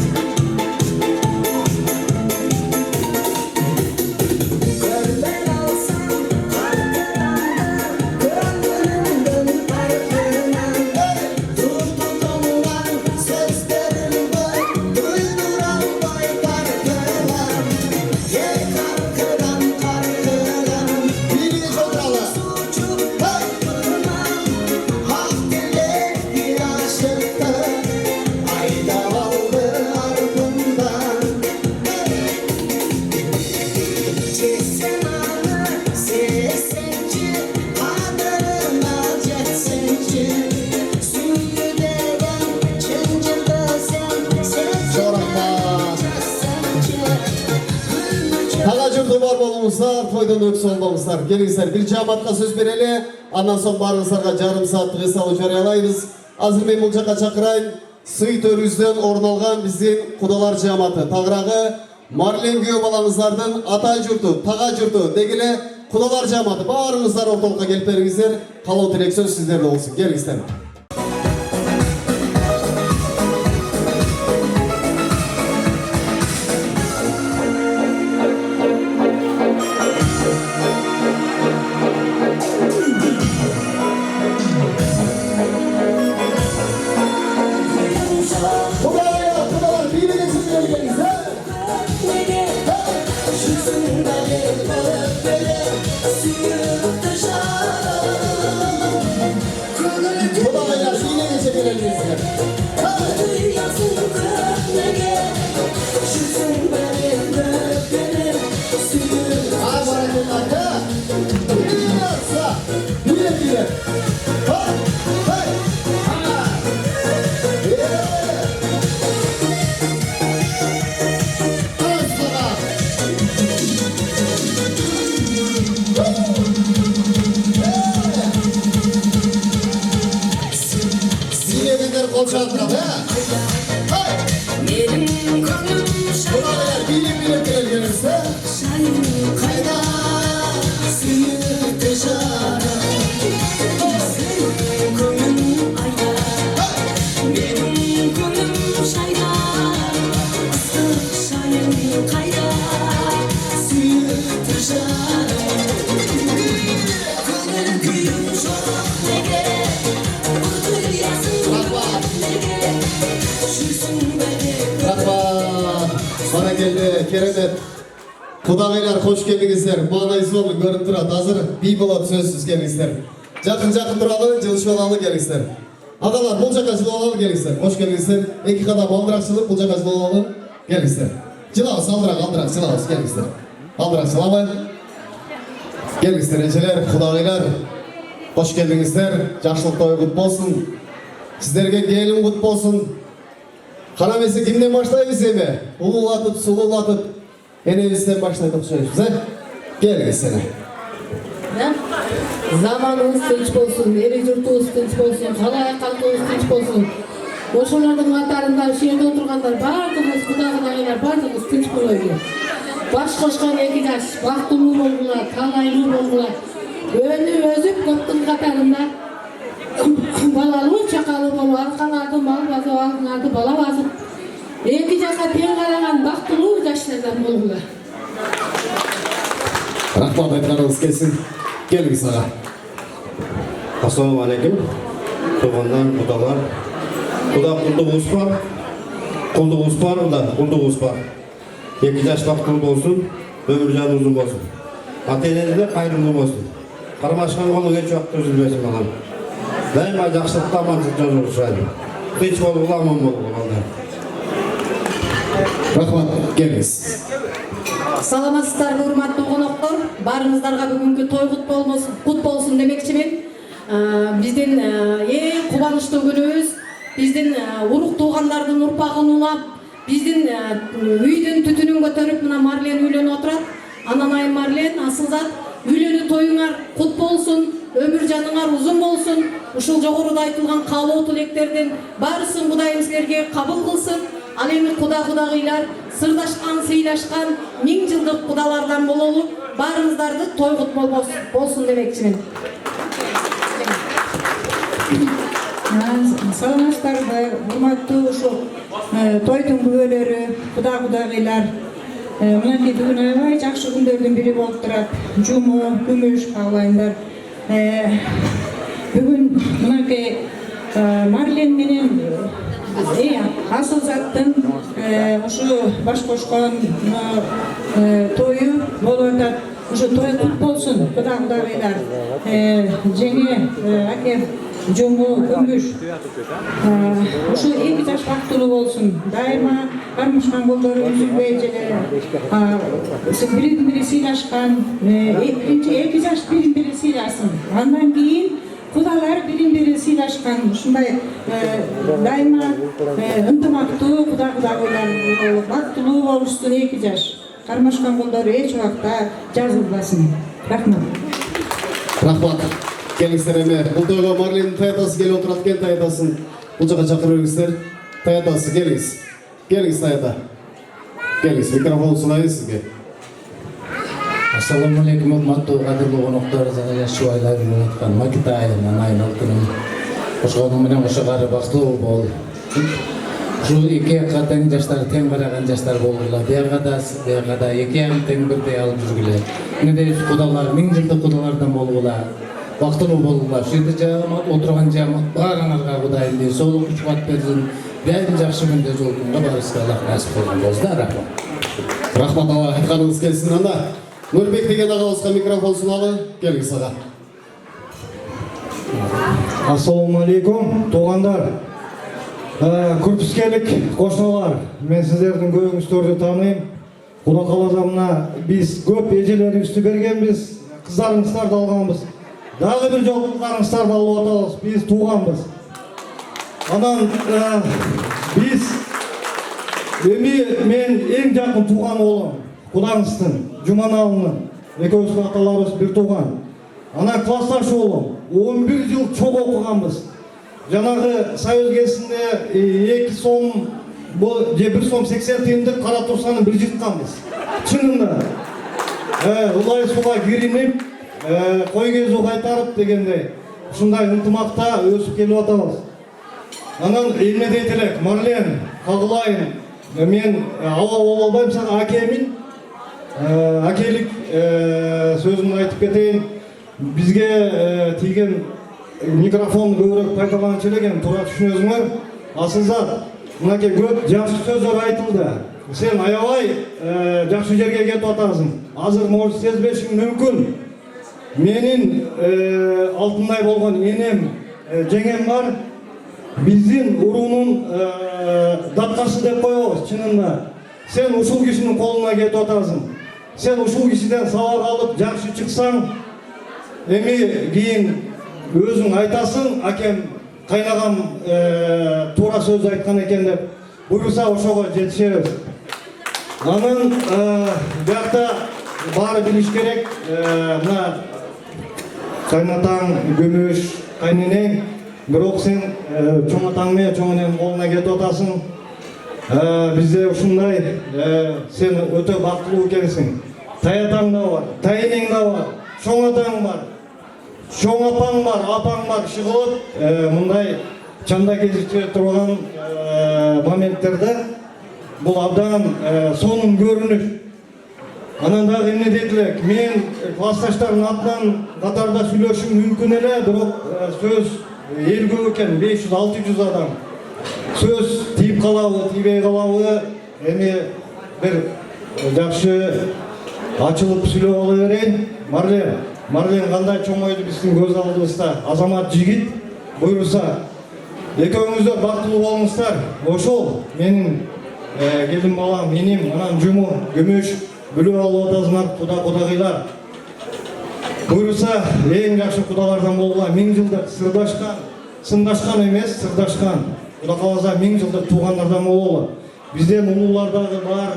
Бар болуңуздар, тойдон өксөл болуңуздар. Келиңиздер, бир жаматка сөз берели. Андан соң баарыңыздарга жарым сааттык эс алуу жарыялайбыз. Азыр мен бул жака чакырайын. Сый төрүбүздөн орун алган биздин кудалар жаматы. Тагыраагы Марлен күйөө балаңыздардын ата журту, тага журту дегиле Kudalar cemaati barыңızдар орталыққа келіп беріңіздер. Қалау тілек сөз сіздерде болсын. Келіңіздер. Kudagaylar hoş geldinizler. Mağnayı zorlu görüp durad. Hazır bir bulat sözsüz gelingizler. Jakın duralım, жылышып алалы gelingizler. Adalar бұл жаққа жылып алалы gelingizler. Hoş geldinizler. Екі қадам алдырақ жылып бұл жаққа жылып алалы gelingizler. Жылабыз, алдырақ жылабыз gelingizler. Алдырақ жылабай. Gelingizler eceler, kudagaylar. Hoş geldinizler. Жақсылық тойы құт болсын. Сіздерге келін құт болсын. Қанамесі кімден баштаймыз еме? Ұлылатып, сұлулатып. Enenizden başlayıp söyleyeceğiz. Geliniz sene. Zamanımız tinç bolsun, eri yurtumuz tinç bolsun, kalay kalkımız tinç bolsun. Oşolardın katarında, şehirde oturganlar, bardığımız, kudagaylar, bardığımız tinç bolaydı. Baş koşkan eki yaş, baktılуу bolgular, kalaylуу bolgular. Önü özüp köptün katarında, balalı, çakalı bolu, arkanardı, mal bazı, arkanardı, bala bazı. Eki yaşa ten karagan, baktılуу yaşlardan bolgular. Rahmat aytkanыңыз келсін. Келіңіз аға. Ассалаумағалейкум. Туғандар, құдаlar. Құда құлдығыз бар. Құлдығыз бар, құда құлдығыз бар. 2 жаш бақытты болсын, өмір жаны ұзын болсын. Ата-енелер қайырлы болсын. Қармашқан қолы еш уақытта үзілмесін балам. Дайыма жақсылықта амандықта жолшайды. Тыныш болуға, аман болуға. Rahmat, келіңіз. Саламатсыздар, урматтуу коноктор. Барыңыздарга бүгүнкү той кут болсун демекчимин. Биздин эң кубанычтуу күнүбүз. Биздин урук туугандардын урпагын улап, биздин үйдүн түтүнүн көтөрүп мына Марлен үйлөнүп отурат. Ананай Марлен, Асылзат, үйлөнүү тоюңар кут болсун, өмүр жаныңар узун болсун. Ушул жогоруда айтылган каалоо тилектердин баарысын Кудайым силерге кабыл кылсын. Ал эми кудагыйлар сырдашкан, сыйлашкан 1000 жылдык кудалардан бололу. Баарыңыздарды той кут болсун демекчимин. Саламатсыздарбы, урматтуу ушул тойдун күбөлөрү, кудагыйлар. Мынакей бүгүн аябай жакшы күндөрдүн бири болуп турат. Жуму, күмүш каалайындар. Бүгүн мынакей Марлен менен Асылзаттын ушу баш кошкон тою болуп атат. Ушу той кут болсун, кудагыйлар. Жеңе аке жуму күмүш. Ушу 2 жаш бактылуу болсун. Дайыма кармашкан колдору үзүлбөй желе. Бири-бири сыйлашкан, 2 жаш бири-бири сыйласын. Андан кийин кудалар бири-бири сыйлашкан. Ушундай дайыма ынтымактуу кудагыйлар бактылуу болушсун 2 жаш. Кармашкан колдору эч убакта жазылбасын. Рахмат. Rahmat. Келіңіздер әме. Бұл тойға Марленің таятасы келіп отырады кен таятасын. Бұл жаққа шақырыңыздар. Таятасы келіңіз. Келіңіз таята. Келіңіз. Микрофон сунайын сізге. Assalamu alaikum, урматтуу кадырлуу коноктор, жана жаш жубайлар күнүн аткан Макит айылынан айнал күнүм. Ошого менен ошогары бактылуу бол. Ушул эки жакка тең жаштар, тең караган жаштар болгула. Бияга да эки ягын тең бирдей алып жүргүлө. Мындай кудалар, 1000 жылдык кудалардан болгула. Бактылуу болгула. Ушул жерде жамаат отурган жамаат баарыңарга Кудайым дей соолук кубат берсин. Бәрін жақсы күнде жолдыңға барысқа Аллах нәсіп болған болсын. Рахмат. Рахмат аға, айтқаныңыз келсін. Анда Нұрбек деген ағауызға микрофон суналы. Келіңіз аға. Ассаламу алейкум, туғандар, күрпіскелік қошналар. Мен сіздердің көбіңіздерді таныйм. Құда қалазамына біз көп ежелеріңізді бергенбіз, қыздарыңыздарды алғанбыз. Дағы бір жол қыздарыңыздарды алып отырмыз. Біз туғанбыз. Анан біз мен ең жақын туған олым, Құдаңыздың, Жұманалының, екеуісі аталарымыз бір туған. Анан классташ олым, 11 жыл çok оқығанбыз. Жанағы Союз кезінде 2 сом, же 1 сом 80 тиындық қара тұрсаны бір жыртқанбыз. Шынында. Улай суға кириніп, қой кезу қайтарып дегенде, ұшындай ынтымақта өсіп келіп атамыз. Анан елме дейтілік, Марлен, Қағылайын, мен ала олалбайым саған әкемін, әкелік сөзін айтып кетейін. Бізге тиген микрофон көбірек пайдаланып келген, тура түсінесіңдер. Асылзат, мынаке көп жақсы сөздер айтылды. Сен аябай жақсы жерге кетіп атасың. Азыр может сезбешің мүмкін. Менің алтындай болған енем, жеңем бар. Біздің ұрунun датқасы деп қойғыз, чынында. Сен ушул кишinin қолына кетіп атасың. Сен ушул кишиден сабақ алып, жақсы шықсаң, эми кейін өзің айтасың, әкем қайнаған тура сөз айтқан екен деп, бұйырса ошоға жетішеміз. Анын жақта бары біліш керек, мына қайнатаң, көмөш, қайненең, бирок сен чоң атаңмен чоңенен қолына кетіп атасың. Бізде ушундай сен өтө бактылуу экенсиң. Таятаң да бар, тайенең да бар, чоң атаң бар, чоң апаң бар, апаң бар, шығылып мындай чанда кездесіп турган моменттерде бұл абдан сонун көрүнүш. Анан дагы эмне дейдилер, мен классташтардын атынан катарда сүйлөшүм мүмкүн эле, бирок сөз эл көп экен, 500-600 адам. Сөз тиіп қалауы, тиіпей қалауы, эми бір жақшы ачылып сүйлөп ала берейин. Марлен қандай чоң ойды біздің көз алдыбызда, азамат жигит, буйрса экөөңүздөр бактылуу болуңуздар. Ошол менин келин балам, менин анан жуму, көмөш бүлүп алып атасыңар, кудагыйлар. Буйрса эң жакшы кудалардан болгула, 1000 жылдык сырдашкан, сындашкан эмес, сырдашкан. Куда каласа 1000 жылдык туугандардан бололу. Бизден улуулар дагы бар,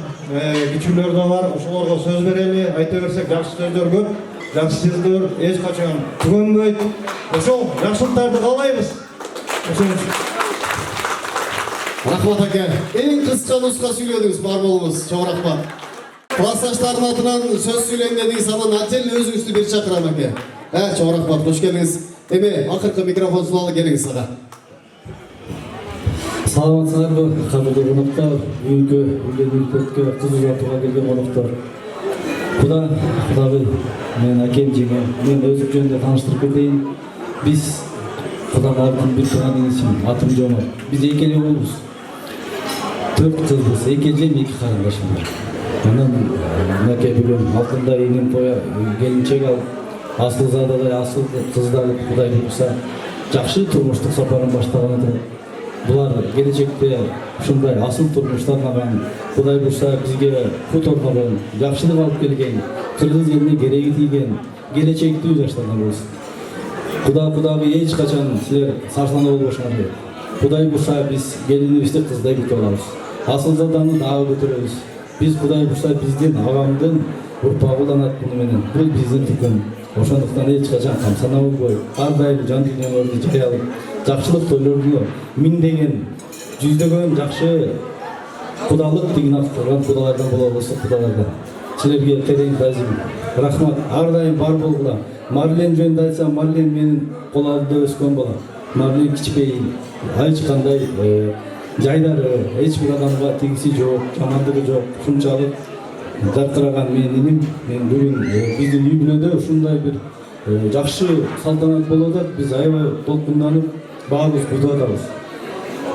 кичүүлөр да бар. Ошолорго сөз берели, айта берсек жакшы сөздөр көп. Жакшы сөздөр эч качан түгөнбөйт. Ошол жакшылыктарды каалайбыз. Рахмат аке. Эң кыска нуска сүйлөдүңүз, бар болуңуз. Чоң рахмат. Классташтардын атынан сөз сүйлөйм дедиңиз, анан отдельно өзүңүздү бир чакырам аке. Чоң рахмат, кош келиңиз. Эми акыркы микрофон суалы келиңиз ага. Саламатсыздарбы, кадырлуу коноктор, бүгүнкү үйлөнүүгө кыз узатууга келген коноктор. Кудагы, мен акем жеңем, мен өзүм жөнүндө тааныштырып кетейин. Биз кудалардын бир тууган инисимин, атым Жомот. Биз эки эле уулбуз. 4 кызбыз, 2 эжем, 2 карындашым бар. Анан мынакей бүгүн алтындай энем келинчек алып, асылзададай асыл кызды алып, Кудай буйрса, жакшы турмуштук сапарын баштаган экен. Булар келечекте ушундай асыл турмуштар арнаган, Кудай буйрса бизге кут орногон, жакшылык алып келген, кыргыз элине кереги тийген, келечектүү жаштардан болсун. Кудагы эч качан силер сарсана болбошуңар керек. Кудай буйрса биз келинибизди кыздай күтүп алабыз. Асылзаданы дагы көтөрөбүз. Биз Кудай буйрса биздин агамдын урпагы уланат муну менен. Бул биздин түкүм. Ошондуктан эч качан камсана болбой, ар дайым жан дүйнөлөрдү жай алып, жакшылык тойлорду миңдеген, жүздөгөн жакшы кудалык деген ат турган кудалардан болобуз, кудалардан. силерге терең таазим, рахмат. Ар дайым бар болгула. Марлен жөнүндө айтсам, Марлен менин кол алдында өскөн бала. Марлен кичпей, эч кандай жайлары, эч бир адамга тегиси жок, жамандыгы жок. Ушунчалык жаркыраган менин иним. Мен бүгүн биздин үй бүлөдө ушундай бир жакшы салтанат болуп атат. Биз аябай толкунданып, баарыбыз күтүп атабыз.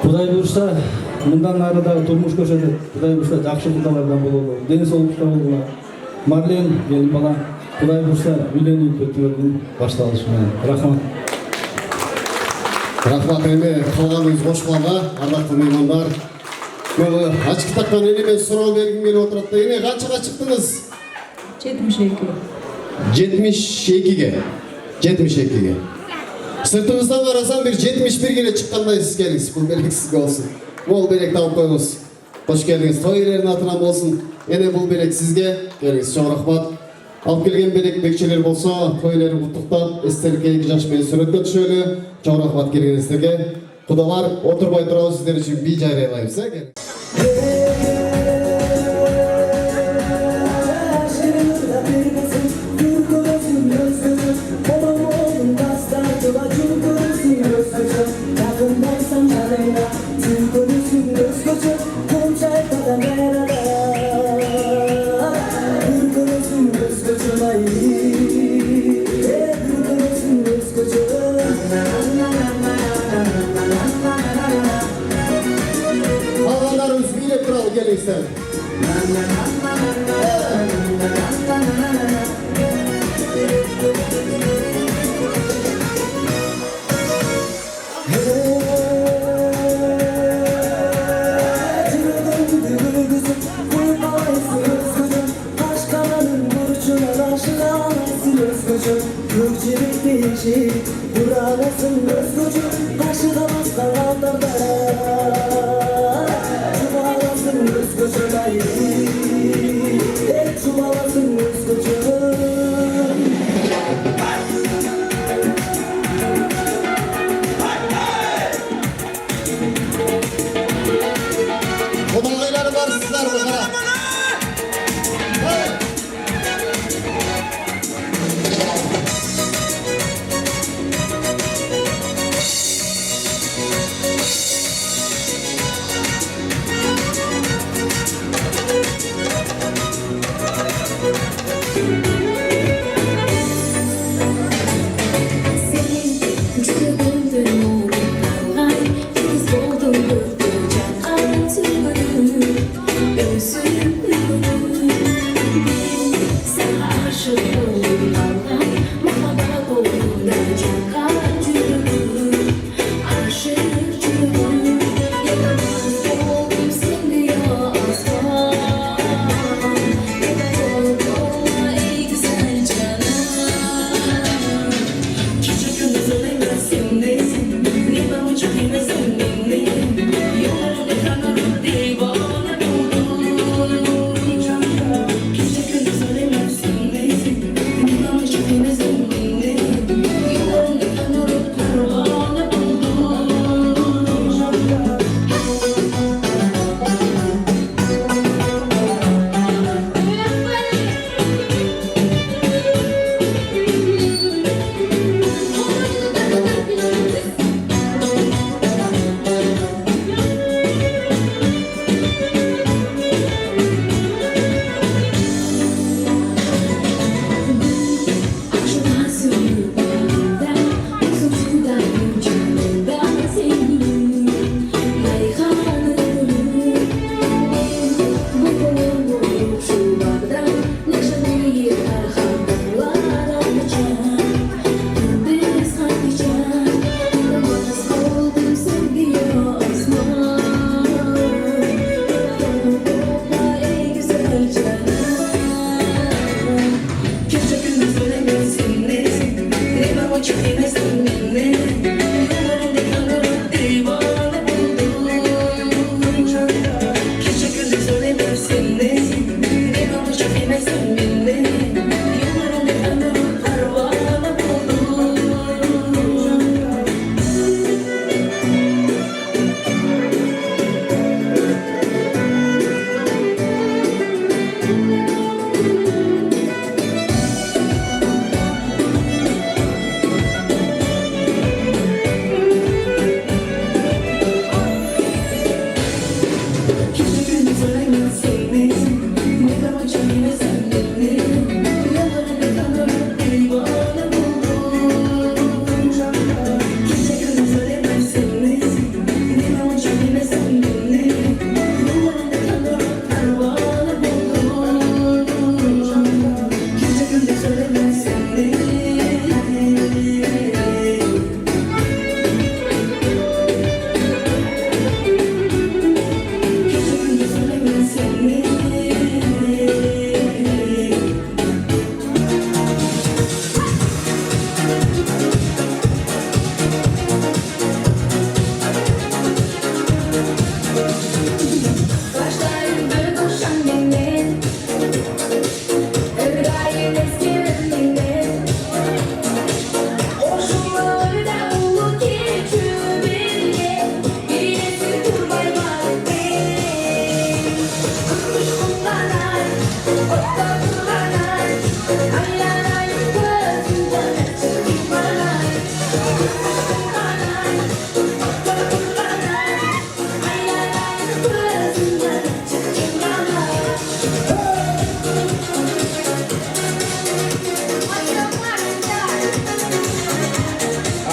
Кудай буюрса, мындан ары дагы турмуш көчөтөт. Кудай буюрса, жакшы кудалардан бололу, ден соолукта болгула. Марлен менин бала, Кудай буюрса, үйлөнүп өтүүнүн башталышы менен. Рахмат. Рахмат эми калганыңыз кошкуларга, ардактуу меймандар. Ачык тактан элиме суроо бергим келип отурат да, эне канчага чыктыңыз? 72. 72ге. Сыртыңыздан карасам бир 71ге чыккандайсыз. Келиңиз, бул белек сизге болсун. Бул белекти алып коюңуз. Кош келдиңиз. Той ээлеринин атынан болсун. Эне бул белек сизге. Келиңиз, чоң рахмат. Алып келген белек бекчелер болсо, той ээлерин куттуктап, эстеликке 2 жаш менен сүрөткө түшөлү. Чоң рахмат келгениңиздерге. Кудалар, отурбай турабыз, сиздер үчүн бий жарыялайбыз, Алгандарыбыз бийлеп туралы келиңиздер. Buralasın özgücü, karşıda bastan aldarda. Çuvalasın özgücü dayı, çuvalasın özgücü. Kodalgayları var sizler bu kara.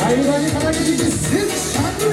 Haydi kana gidip sen şarkı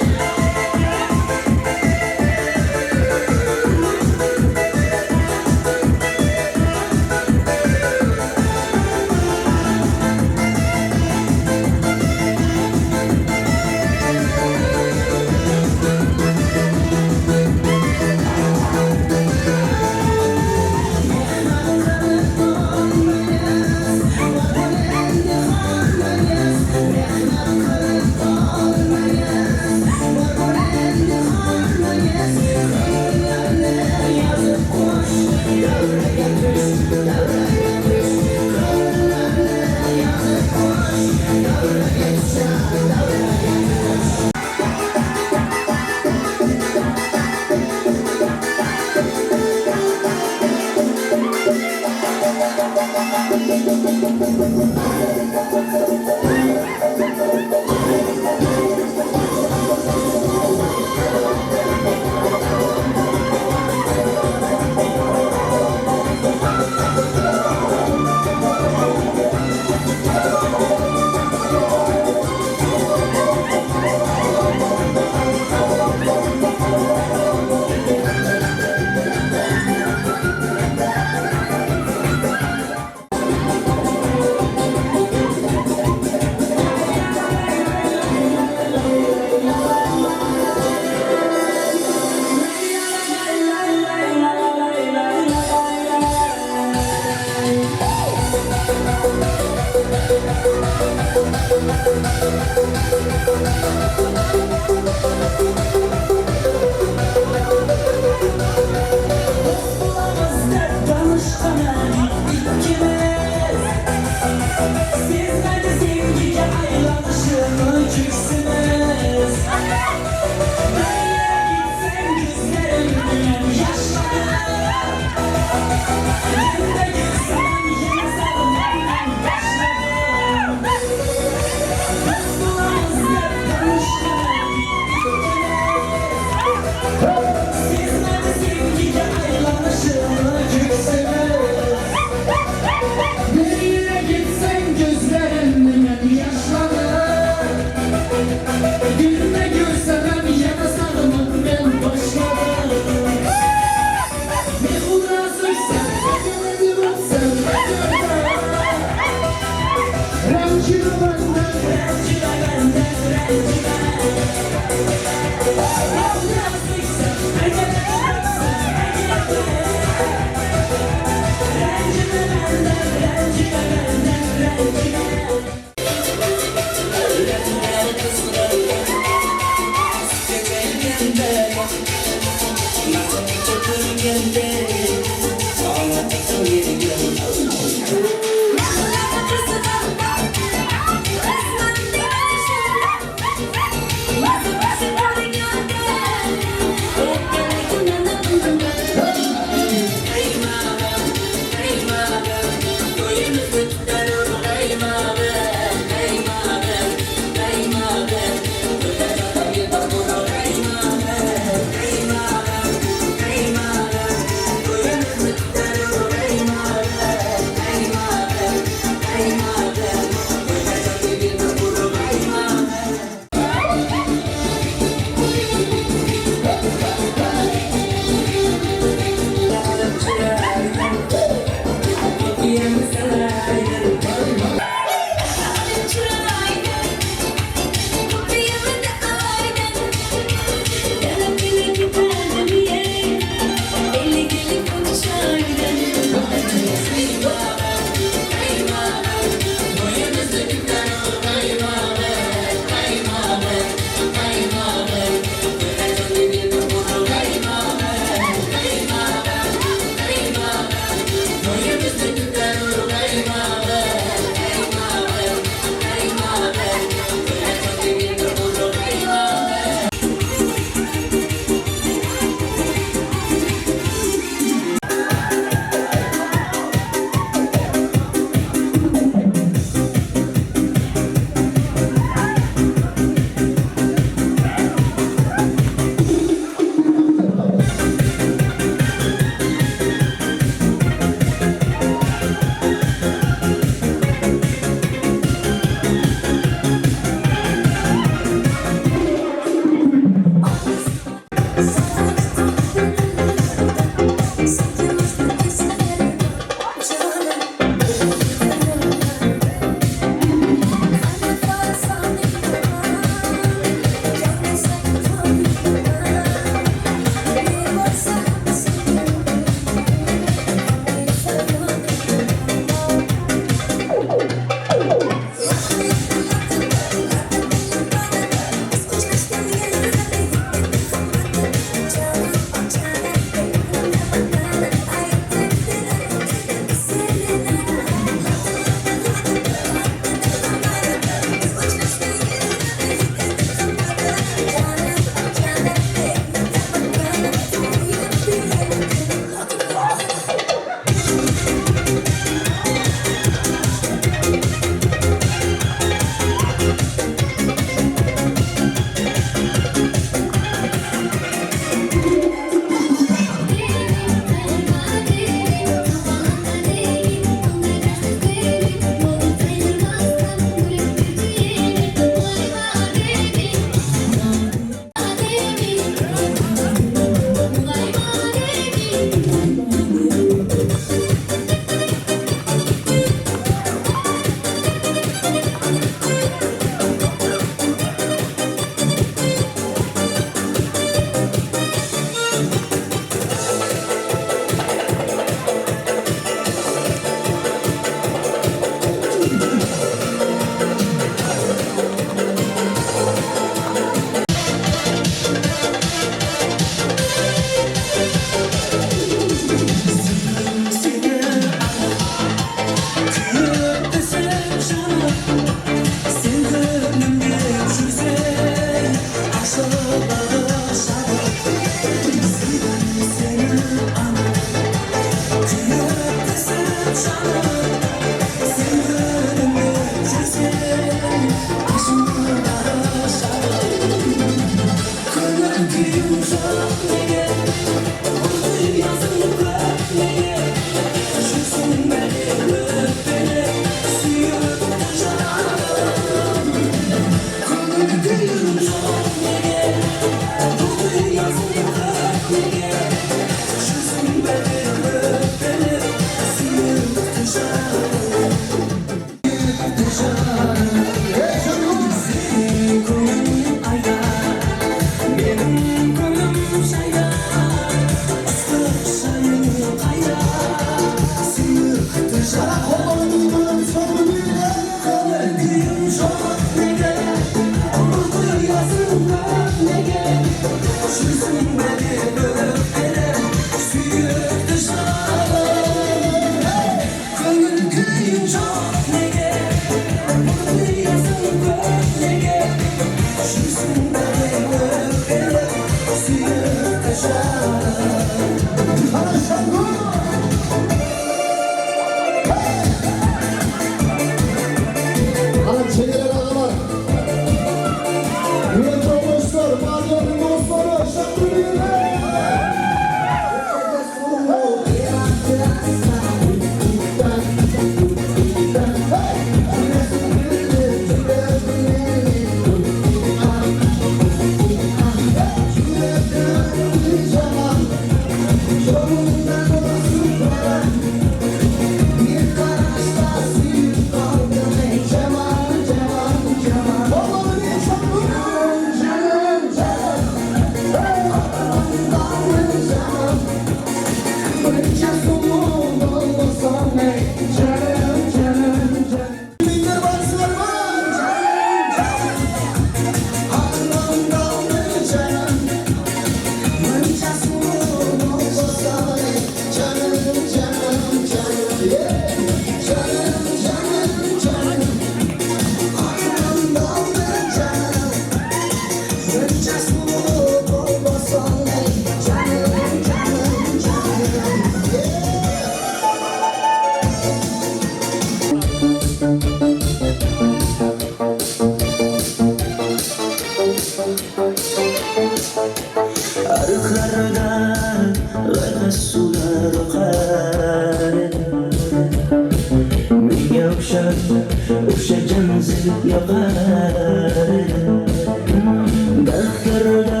Bakırda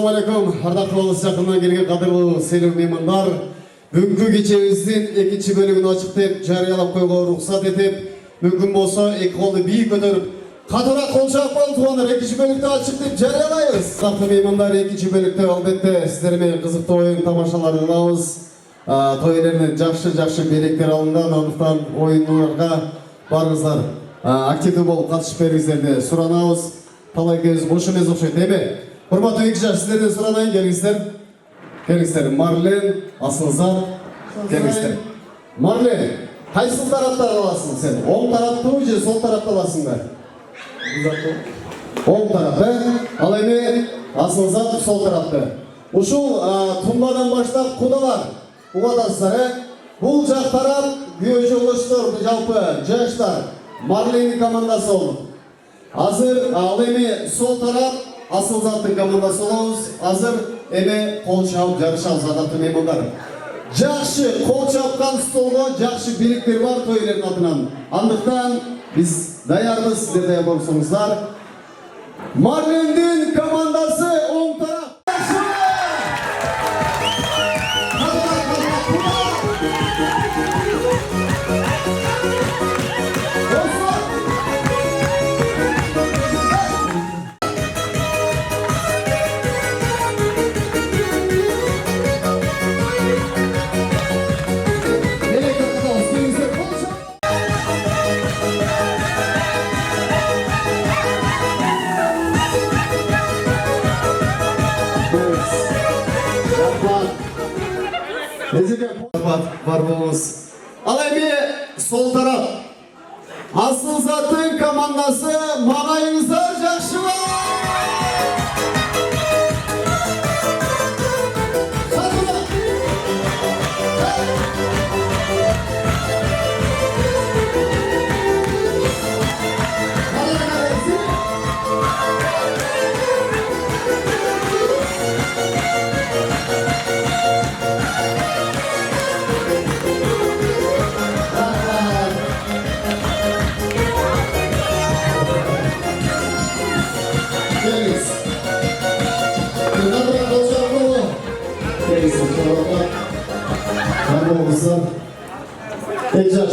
Assalamu alaikum. Ардактуу Алыс жакындан келген кадырлуу сейлүү меймандар. Бүгүнкү кечебиздин экинчи бөлүгүн ачыктап, жарыялап койгонго уруксат этип, мүмкүн болсо эки колду бийик көтөрүп, катуураак кол чаап коелу туугандар. Экинчи бөлүктү ачыктап жарыялайбыз. Ардактуу меймандар, экинчи бөлүктө албетте сиздер менен кызыктуу оюн тамашаларын кылабыз. Той ээлеринен жакшы белектер алынган, андыктан оюндарга барыңыздар активдүү болуп катышып бериңиздерди суранабыз. Талай кез бош эмес окшойт, эми? Урматтуу эки жаш, сиздерден суранайын, келиңиздер. Келиңиздер, Марлен, Асылзат, келиңиздер. Марлен, кайсы тарапта каласың сен? Оң тараптабы же сол тарапта каласыңбы? Оң тарапта. Ал эми Асылзат сол тарапта. Ушул тумбадан баштап кудалар угатасыздар, Бул жак тарап күйөө жолдоштор, жалпы жаштар Марленин командасы болду. Азыр ал эми сол тарап Асылзаттын командасы болобуз. Азыр эми кол чаап жарышабыз, ардактуу меймандар. Жакшы кол чапкан столго жакшы бийликтер бар той ээлеринин атынан. Андыктан биз даярбыз, сиздер даяр болсоңуздар. Марлендин командасы оң тарап. Бар болуңуз. Ал эми сол тарап Асылзаттын командасы, маңайыңыздар жакшыбы? Tek jаш,